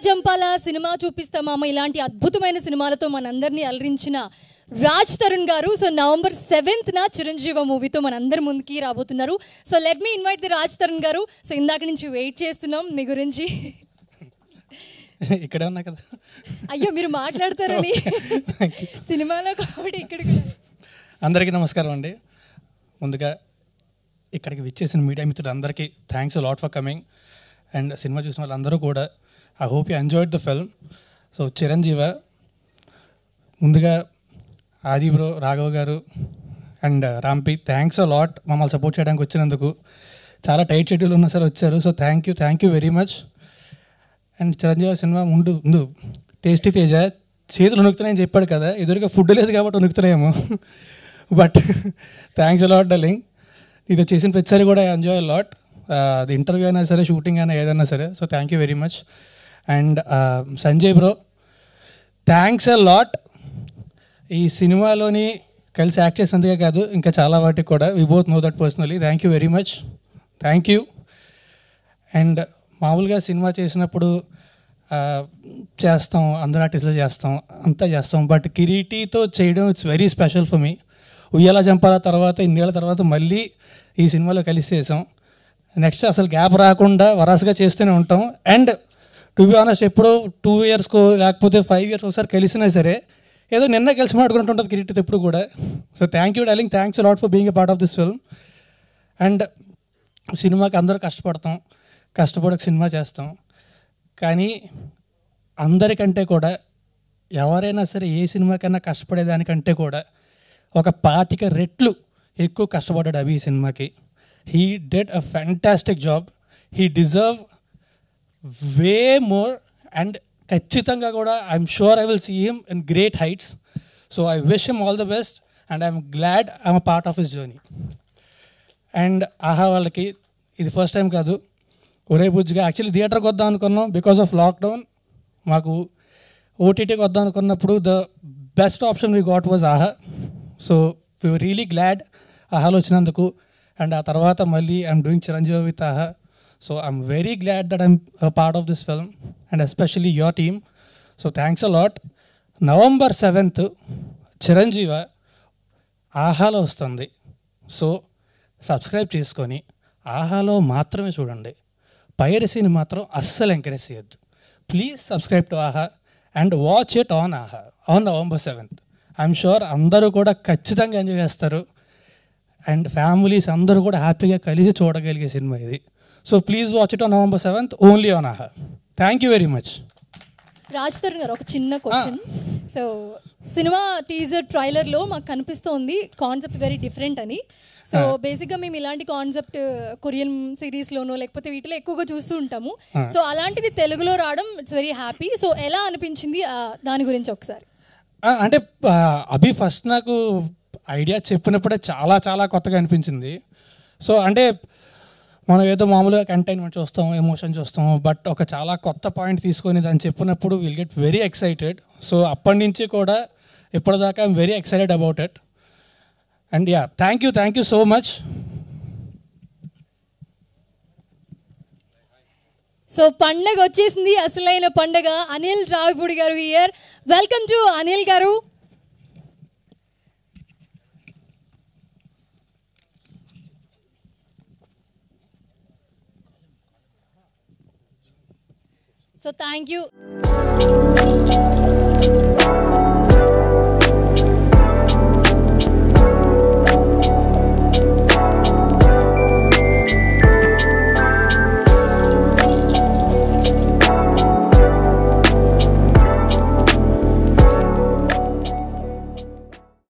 Jampala cinema చూపిస్తామా ఇలాంటి అద్భుతమైన సినిమాలతో మనందరినీ అలరించిన రాజ్ తరుణ్ గారు సో నవంబర్ 7th చిరంజీవ మూవీతో మనందరి ముందుకి రాబోతున్నారు. So let me invite the Raj Tarun గారు. సో ఇందాక నుంచి వెయిట్ చేస్తున్నాం మీ గురించి. ఇక్కడే ఉన్నా కదా. అయ్యో మీరు మాట్లాడతారని సినిమాలో కాబట్టి ఇక్కడ. అందరికీ నమస్కారం అండి. ముందుగా ఇక్కడికి విచ్చేసిన మీడియా మిత్రులు అందరికీ thanks lot for coming. And cinema చూసిన వాళ్ళందరూ కూడా I hope you enjoyed the film. So Chiranjeeva, ముందుగా ఆది బ్రో, రాఘవ్ గారు అండ్ రాంపి, థ్యాంక్స్ లాట్ మమ్మల్ని సపోర్ట్ చేయడానికి వచ్చినందుకు. చాలా టైట్ షెడ్యూల్ ఉన్నా సరే వచ్చారు. So thank you very much. And Chiranjeevi cinema ముందు టేస్టీ తేజ చేతులు వణుకుతున్నాయని చెప్పాడు కదా, ఎదురుగా ఫుడ్ లేదు కాబట్టి వణుకుతున్నాయేమో. But thanks lot darling. ఇది చేసిన ప్రతిసారి కూడా ఐ ఎంజాయ్ లాట్. అది ఇంటర్వ్యూ అయినా సరే, షూటింగ్ అయినా ఏదైనా సరే. So thank you very much. And Sanjay bro, thanks lot. ఈ సినిమాలోని కలిసి యాక్ట్ చేసినందుకే కాదు ఇంకా చాలా వాటికి కూడా we both know that personally. Thank you very much. Thank you. And మామూలుగా సినిమా చేసినప్పుడు చేస్తాం, అందరు ఆర్టిస్టులు చేస్తాం, అంతా చేస్తాం. బట్ కిరీటితో చేయడం it's very special for me. ఉయ్యాల జంపాల తర్వాత ఇన్నేళ్ళ తర్వాత మళ్ళీ ఈ సినిమాలో కలిసి చేసాం. నెక్స్ట్ అసలు గ్యాప్ రాకుండా వరాసగా చేస్తూనే ఉంటాం. అండ్ టు బి ఆనెస్ట్ ఎప్పుడో 2 yearsకో లేకపోతే 5 years ఒకసారి కలిసినా సరే ఏదో నిన్న కలిసి మాట్లాడుకుంటుంటుంది కిరీటితో ఎప్పుడు కూడా. So thank you darling. Thanks lot for being a part of this film. And సినిమాకి అందరూ కష్టపడతాం, కష్టపడక సినిమా చేస్తాం. కానీ అందరికంటే కూడా ఎవరైనా సరే ఏ సినిమాకైనా కష్టపడేదానికంటే కూడా ఒక 25 రెట్లు ఎక్కువ కష్టపడ్డాడు అభి ఈ సినిమాకి. He did a fantastic job. He deserve way more. And ఖచ్చితంగా కూడా I'm sure I will see him in great heights. So I wish him all the best and I'm glad I'm a part of his journey. And Aha వాళ్ళకి ఇది first time కాదు, ఒరే బుజ్జిగా actually థియేటర్కి వద్దాం అనుకున్నాం. బికాస్ ఆఫ్ లాక్డౌన్ మాకు ఓటీటీకి వద్దాం అనుకున్నప్పుడు the best option we got was Aha. So we were really glad ఆహాలో వచ్చినందుకు. అండ్ ఆ తర్వాత మళ్ళీ I'm doing Chiranjeevi with Aha. So I'm very glad that I'm part of this film and especially your team. So thanks a lot. November 7th Chiranjeeva ఆహాలో వస్తుంది. So subscribe చేసుకొని ఆహాలో మాత్రమే చూడండి. పైరసీని మాత్రం అస్సలు ఎంకరేజ్ చేయొద్దు. ప్లీజ్ సబ్స్క్రైబ్ టు ఆహా అండ్ వాచ్ ఇట్ ఆన్ ఆహా on November 7th. I'm sure అందరూ కూడా ఖచ్చితంగా ఎంజాయ్ చేస్తారు. అండ్ ఫ్యామిలీస్ అందరూ కూడా హ్యాపీగా కలిసి చూడగలిగే సినిమా ఇది. So please watch it on November 7th only on Aha. Thank you very much. Raj Tarun గారు, ఒక చిన్న క్వశ్చన్. సో సినిమా టీజర్ ట్రైలర్లో మాకు కనిపిస్తోంది కాన్సెప్ట్ వెరీ డిఫరెంట్ అని. సో బేసిక్గా మేము ఇలాంటి కాన్సెప్ట్ కొరియన్ సిరీస్లోనో లేకపోతే వీటిలో ఎక్కువగా చూస్తూ ఉంటాము. సో అలాంటిది తెలుగులో రావడం ఇట్స్ వెరీ హ్యాపీ. సో ఎలా అనిపించింది దాని గురించి ఒకసారి? అంటే అభి ఫస్ట్ నాకు ఐడియా చెప్పినప్పుడే చాలా చాలా కొత్తగా అనిపించింది. సో అంటే మనం ఏదో మామూలుగా కంటైన్మెంట్ చూస్తాము, ఎమోషన్ చూస్తాము, బట్ ఒక చాలా కొత్త పాయింట్ తీసుకొని దాన్ని చెప్పినప్పుడు will get very excited. So అప్పటి నుంచి కూడా ఇప్పటిదాకా I'm very excited about it. And yeah, thank you so much. So పండగ వచ్చేసింది, అసలైన పండగ. అనిల్ రావిపూడి గారు హియర్. వెల్కమ్ టు అనిల్ గారు. So thank you.